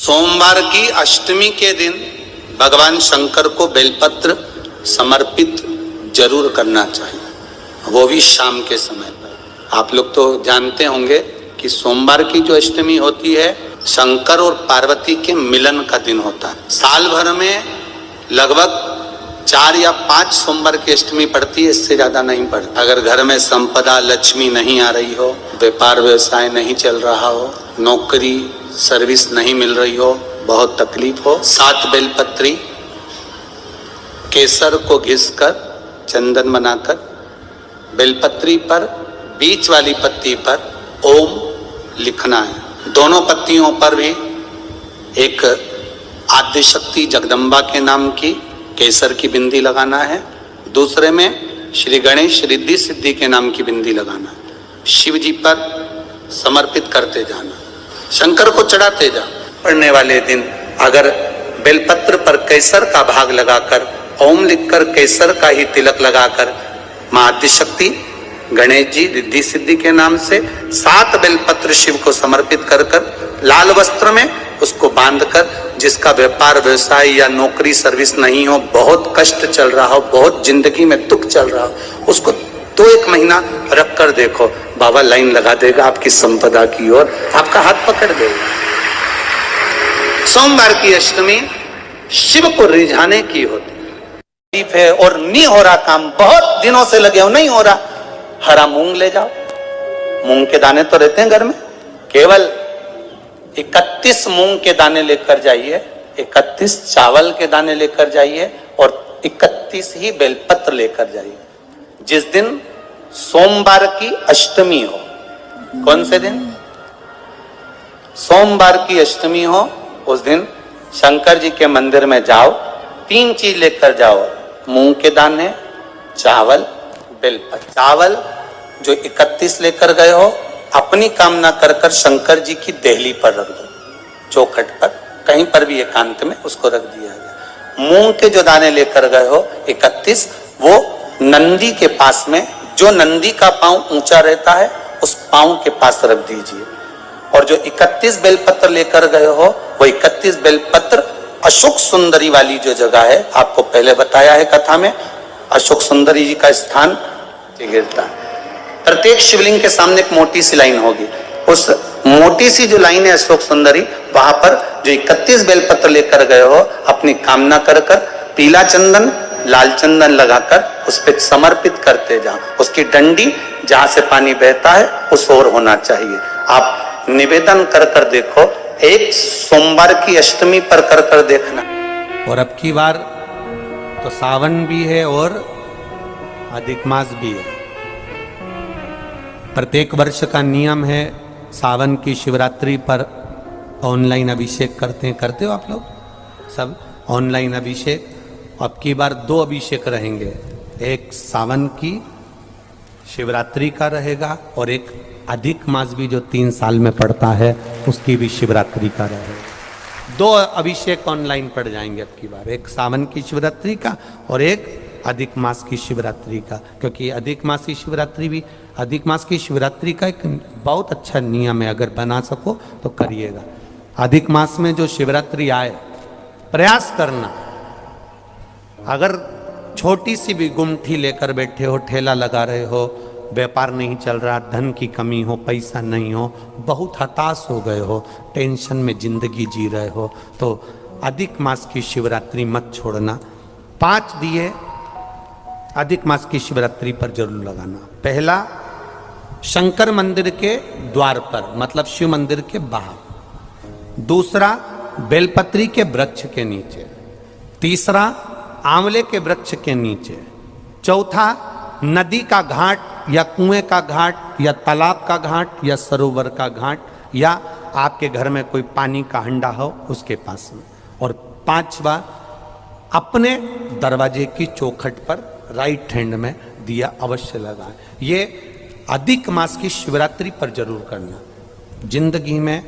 सोमवार की अष्टमी के दिन भगवान शंकर को बेलपत्र समर्पित जरूर करना चाहिए, वो भी शाम के समय पर। आप लोग तो जानते होंगे कि सोमवार की जो अष्टमी होती है शंकर और पार्वती के मिलन का दिन होता है। साल भर में लगभग 4 या 5 सोमवार की अष्टमी पड़ती है, इससे ज्यादा नहीं पड़ती। अगर घर में संपदा लक्ष्मी नहीं आ रही हो, व्यापार व्यवसाय नहीं चल रहा हो, नौकरी सर्विस नहीं मिल रही हो, बहुत तकलीफ हो, 7 बेलपत्री केसर को घिसकर चंदन बनाकर बेलपत्री पर बीच वाली पत्ती पर ओम लिखना है। दोनों पत्तियों पर भी एक आद्यशक्ति जगदम्बा के नाम की केसर की बिंदी लगाना है, दूसरे में श्री गणेश रिद्धि सिद्धि के नाम की बिंदी लगाना है। शिव जी पर समर्पित करते जाना, शंकर को चढ़ाते जा। पढ़ने वाले दिन अगर बेलपत्र पर केसर का भाग लगाकर ओम लिखकर केसर का ही तिलक लगाकर मां आद्यशक्ति गणेश जी रिद्धि सिद्धि के नाम से 7 बेलपत्र शिव को समर्पित कर कर लाल वस्त्र में उसको बांधकर, जिसका व्यापार व्यवसाय या नौकरी सर्विस नहीं हो, बहुत कष्ट चल रहा हो, बहुत जिंदगी में दुख चल रहा हो, उसको 2-1 महीना रख कर देखो, बाबा लाइन लगा देगा आपकी संपदा की ओर, आपका हाथ पकड़ देगा। सोमवार की अष्टमी शिव को रिझाने की होती है और नहीं हो रहा काम, बहुत दिनों से लगे हो, नहीं हो रहा, हरा मूंग ले जाओ। मूंग के दाने तो रहते हैं घर में, केवल 31 मूंग के दाने लेकर जाइए, 31 चावल के दाने लेकर जाइए और 31 ही बेलपत्र लेकर जाइए। जिस दिन सोमवार की अष्टमी हो, कौन से दिन? सोमवार की अष्टमी हो, उस दिन शंकर जी के मंदिर में जाओ, 3 चीज लेकर जाओ, मूंग के दाने, चावल, बेलपत्र। चावल जो 31 लेकर गए हो अपनी कामना कर कर शंकर जी की देहली पर रख दो, चौखट पर, कहीं पर भी एकांत में उसको रख दिया गया। मूंग के जो दाने लेकर गए हो 31, वो नंदी के पास में, जो नंदी का पांव ऊंचा रहता है उस पांव के पास रख दीजिए। और जो 31 बेलपत्र लेकर गए हो वो 31 बेलपत्र अशोक सुंदरी वाली जो जगह है, आपको पहले बताया है कथा में, अशोक सुंदरी जी का स्थान गिरता है। प्रत्येक शिवलिंग के सामने एक मोटी सी लाइन होगी, उस मोटी सी जो लाइन है अशोक सुंदरी, वहां पर जो 31 बेलपत्र लेकर गए हो अपनी कामना कर कर पीला चंदन लाल चंदन लगाकर उस पर समर्पित करते जाओ। उसकी डंडी जहां से पानी बहता है उस ओर होना चाहिए। आप निवेदन कर कर देखो, एक सोमवार की अष्टमी पर कर कर देखना। और अब की बार तो सावन भी है और अधिक मास भी है। प्रत्येक वर्ष का नियम है सावन की शिवरात्रि पर ऑनलाइन अभिषेक करते हो आप लोग सब ऑनलाइन अभिषेक। अब की बार 2 अभिषेक रहेंगे, एक सावन की शिवरात्रि का रहेगा और एक अधिक मास भी जो 3 साल में पड़ता है उसकी भी शिवरात्रि का रहेगा। 2 अभिषेक ऑनलाइन पड़ जाएंगे अब की बार, एक सावन की शिवरात्रि का और एक अधिक मास की शिवरात्रि का। क्योंकि अधिक मास की शिवरात्रि का एक बहुत अच्छा नियम है, अगर बना सको तो करिएगा। अधिक मास में जो शिवरात्रि आए प्रयास करना, अगर छोटी सी भी गुमठी लेकर बैठे हो, ठेला लगा रहे हो, व्यापार नहीं चल रहा, धन की कमी हो, पैसा नहीं हो, बहुत हताश हो गए हो, टेंशन में जिंदगी जी रहे हो, तो अधिक मास की शिवरात्रि मत छोड़ना। 5 दिए अधिक मास की शिवरात्रि पर जरूर लगाना। पहला शंकर मंदिर के द्वार पर, मतलब शिव मंदिर के बाहर। दूसरा बेलपत्री के वृक्ष के नीचे। तीसरा आंवले के वृक्ष के नीचे। चौथा नदी का घाट या कुएं का घाट या तालाब का घाट या सरोवर का घाट या आपके घर में कोई पानी का हंडा हो उसके पास में। और 5वां अपने दरवाजे की चौखट पर राइट हैंड में दिया अवश्य लगाएं। ये अधिक मास की शिवरात्रि पर जरूर करना। जिंदगी में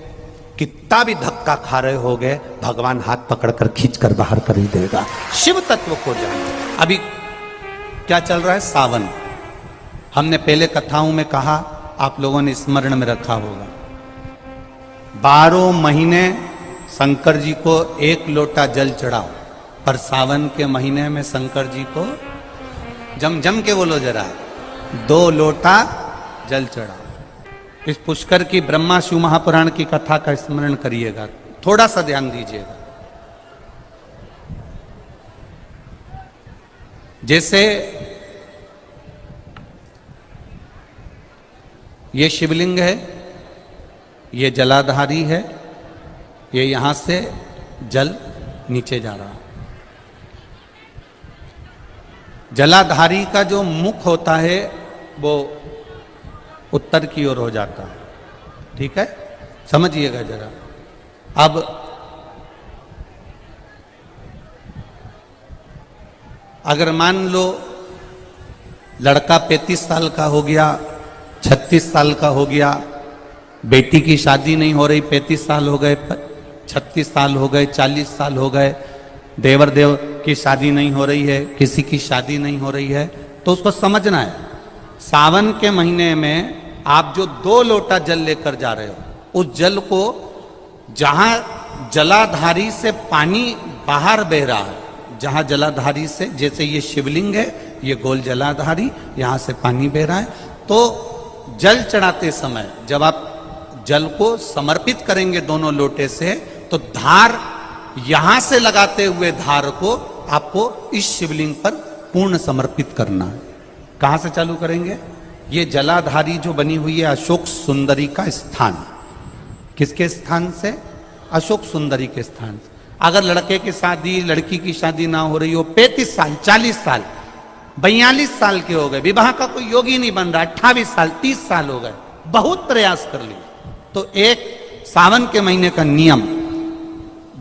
कितना भी धक्का खा रहे हो गए, भगवान हाथ पकड़कर खींचकर बाहर कर ही देगा। शिव तत्व को जानो। अभी क्या चल रहा है? सावन। हमने पहले कथाओं में कहा, आप लोगों ने स्मरण में रखा होगा, 12 महीने शंकर जी को 1 लोटा जल चढ़ाओ, पर सावन के महीने में शंकर जी को जम जम के बोलो जरा 2 लोटा जल चढ़ाओ। इस पुष्कर की ब्रह्मा शिव महापुराण की कथा का स्मरण करिएगा, थोड़ा सा ध्यान दीजिएगा। जैसे ये शिवलिंग है, ये जलाधारी है, ये यहां से जल नीचे जा रहा है। जलाधारी का जो मुख होता है वो उत्तर की ओर हो जाता है, ठीक है, समझिएगा जरा। अब अगर मान लो लड़का 35 साल का हो गया, 36 साल का हो गया, बेटी की शादी नहीं हो रही, 35 साल हो गए, 36 साल हो गए, 40 साल हो गए, देवर देव की शादी नहीं हो रही है, किसी की शादी नहीं हो रही है, तो उसको समझना है सावन के महीने में आप जो 2 लोटा जल लेकर जा रहे हो, उस जल को जहां जलाधारी से पानी बाहर बह रहा है, जहां जलाधारी से, जैसे ये शिवलिंग है, ये गोल जलाधारी, यहां से पानी बह रहा है, तो जल चढ़ाते समय जब आप जल को समर्पित करेंगे दोनों लोटे से, तो धार यहां से लगाते हुए धार को आपको इस शिवलिंग पर पूर्ण समर्पित करना है। कहां से चालू करेंगे? ये जलाधारी जो बनी हुई है अशोक सुंदरी का स्थान, किसके स्थान से? अशोक सुंदरी के स्थान से। अगर लड़के की शादी, लड़की की शादी ना हो रही हो, 35 साल, 40 साल, 42 साल के हो गए, विवाह का कोई योग ही नहीं बन रहा, 28 साल, 30 साल हो गए, बहुत प्रयास कर लिए, तो एक सावन के महीने का नियम,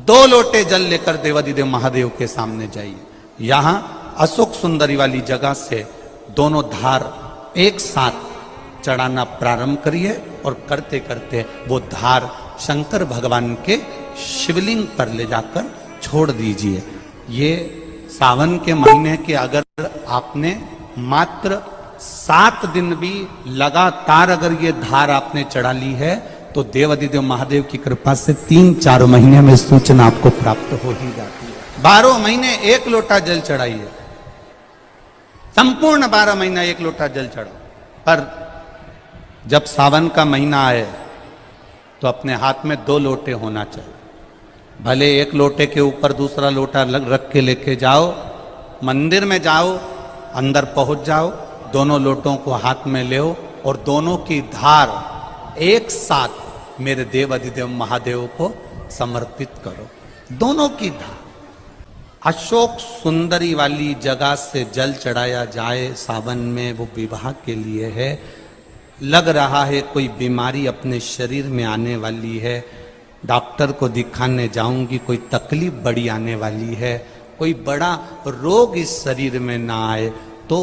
2 लोटे जल लेकर देवादिदेव महादेव के सामने जाइए। यहां अशोक सुंदरी वाली जगह से दोनों धार एक साथ चढ़ाना प्रारंभ करिए, और करते करते वो धार शंकर भगवान के शिवलिंग पर ले जाकर छोड़ दीजिए। ये सावन के महीने के अगर आपने मात्र 7 दिन भी लगातार अगर ये धार आपने चढ़ा ली है, तो देवादिदेव महादेव की कृपा से 3-4 महीने में सूचना आपको प्राप्त हो ही जाती है। 12 महीने 1 लोटा जल चढ़ाइए, संपूर्ण 12 महीना 1 लोटा जल चढ़ाओ। पर जब सावन का महीना आए तो अपने हाथ में 2 लोटे होना चाहिए। भले 1 लोटे के ऊपर दूसरा लोटा रख के लेके जाओ, मंदिर में जाओ, अंदर पहुंच जाओ, दोनों लोटों को हाथ में ले और दोनों की धार एक साथ मेरे देव अधिदेव महादेव को समर्पित करो। दोनों की धार अशोक सुंदरी वाली जगह से जल चढ़ाया जाए सावन में, वो विवाह के लिए है। लग रहा है कोई बीमारी अपने शरीर में आने वाली है, डॉक्टर को दिखाने जाऊंगी, कोई तकलीफ बड़ी आने वाली है, कोई बड़ा रोग इस शरीर में ना आए, तो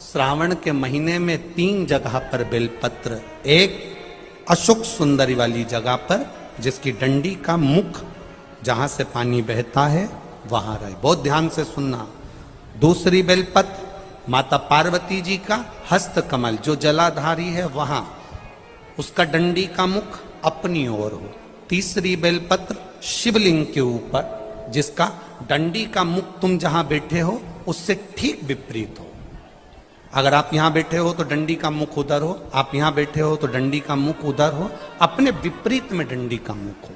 श्रावण के महीने में 3 जगह पर बेलपत्र, एक अशोक सुंदरी वाली जगह पर जिसकी डंडी का मुख जहां से पानी बहता है वहां रहे, बहुत ध्यान से सुनना। दूसरी बेलपत्र माता पार्वती जी का हस्त कमल जो जलाधारी है वहां, उसका डंडी का मुख अपनी ओर हो। तीसरी बेलपत्र शिवलिंग के ऊपर जिसका डंडी का मुख तुम जहां बैठे हो उससे ठीक विपरीत हो। अगर आप यहां बैठे हो तो डंडी का मुख उधर हो, आप यहां बैठे हो तो डंडी का मुख उधर हो, अपने विपरीत में डंडी का मुख हो।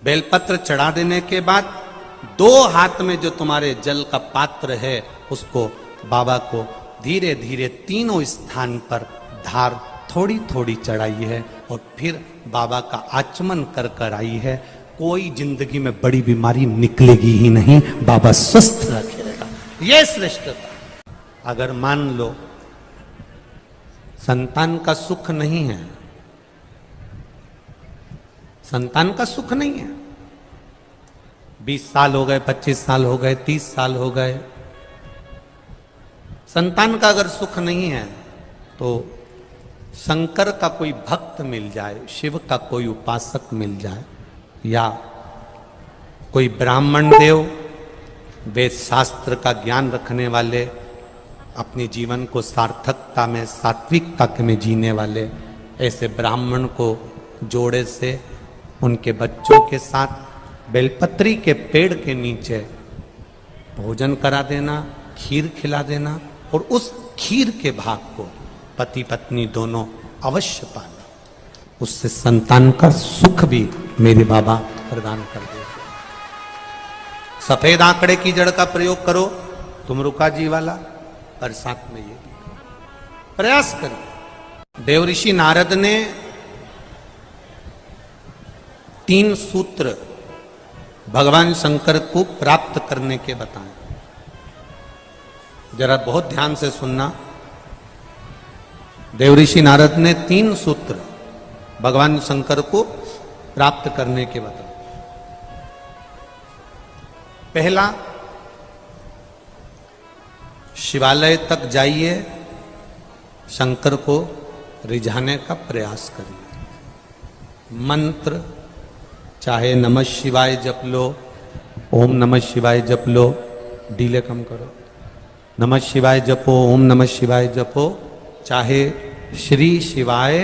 बेलपत्र चढ़ा देने के बाद 2 हाथ में जो तुम्हारे जल का पात्र है उसको बाबा को धीरे धीरे तीनों स्थान पर धार थोड़ी थोड़ी चढ़ाई है और फिर बाबा का आचमन कर कर आई है। कोई जिंदगी में बड़ी बीमारी निकलेगी ही नहीं, बाबा स्वस्थ रखेगा। ये श्रेष्ठता। अगर मान लो संतान का सुख नहीं है, संतान का सुख नहीं है, 20 साल हो गए, 25 साल हो गए, 30 साल हो गए, संतान का अगर सुख नहीं है तो शंकर का कोई भक्त मिल जाए, शिव का कोई उपासक मिल जाए, या कोई ब्राह्मण देव वेद शास्त्र का ज्ञान रखने वाले, अपने जीवन को सार्थकता में, सात्विकता में जीने वाले, ऐसे ब्राह्मण को जोड़े से उनके बच्चों के साथ बेलपत्री के पेड़ के नीचे भोजन करा देना, खीर खिला देना, और उस खीर के भाग को पति पत्नी दोनों अवश्य पाना। उससे संतान का सुख भी मेरे बाबा प्रदान कर देंगे। सफेद आंकड़े की जड़ का प्रयोग करो, तुम रुका जी वाला, और साथ में ये भी प्रयास करो। देवऋषि नारद ने 3 सूत्र भगवान शंकर को प्राप्त करने के बताए। जरा बहुत ध्यान से सुनना। देवऋषि नारद ने 3 सूत्र भगवान शंकर को प्राप्त करने के बताए। पहला, शिवालय तक जाइए, शंकर को रिझाने का प्रयास करिए। मंत्र चाहे नमः शिवाय जप लो, ओम नमः शिवाय जप लो, डीले कम करो, नमः शिवाय जपो, ओम नमः शिवाय जपो, चाहे श्री शिवाय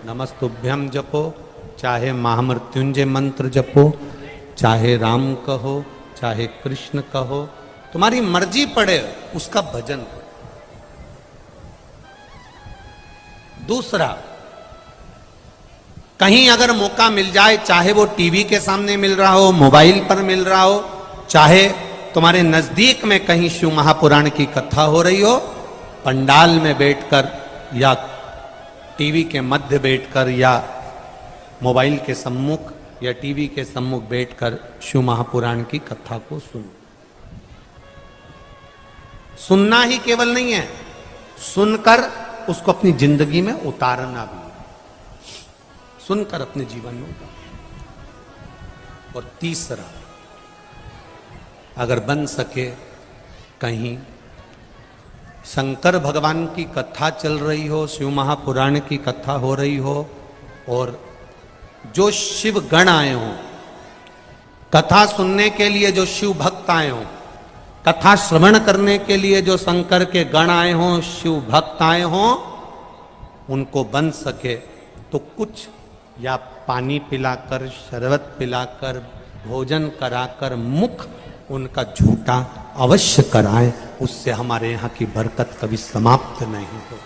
नमस्तुभ्यम जपो, चाहे महामृत्युंजय मंत्र जपो, चाहे राम कहो, चाहे कृष्ण कहो, तुम्हारी मर्जी पड़े, उसका भजन करो। दूसरा, कहीं अगर मौका मिल जाए, चाहे वो टीवी के सामने मिल रहा हो, मोबाइल पर मिल रहा हो, चाहे तुम्हारे नजदीक में कहीं शिव महापुराण की कथा हो रही हो, पंडाल में बैठकर या टीवी के मध्य बैठकर या मोबाइल के सम्मुख या टीवी के सम्मुख बैठकर शिव महापुराण की कथा को सुनो। सुनना ही केवल नहीं है, सुनकर उसको अपनी जिंदगी में उतारना भी, सुनकर अपने जीवन में उतारना। और तीसरा, अगर बन सके कहीं शंकर भगवान की कथा चल रही हो, शिव महापुराण की कथा हो रही हो, और जो शिव गण आए हों, कथा सुनने के लिए जो शिव भक्त आए हों, कथा श्रवण करने के लिए जो शंकर के गण आए हों, शिव भक्त आए हों, उनको बन सके तो कुछ या पानी पिलाकर, शरबत पिलाकर, भोजन कराकर मुख उनका झूठा अवश्य कराएं। उससे हमारे यहाँ की बरकत कभी समाप्त नहीं हो।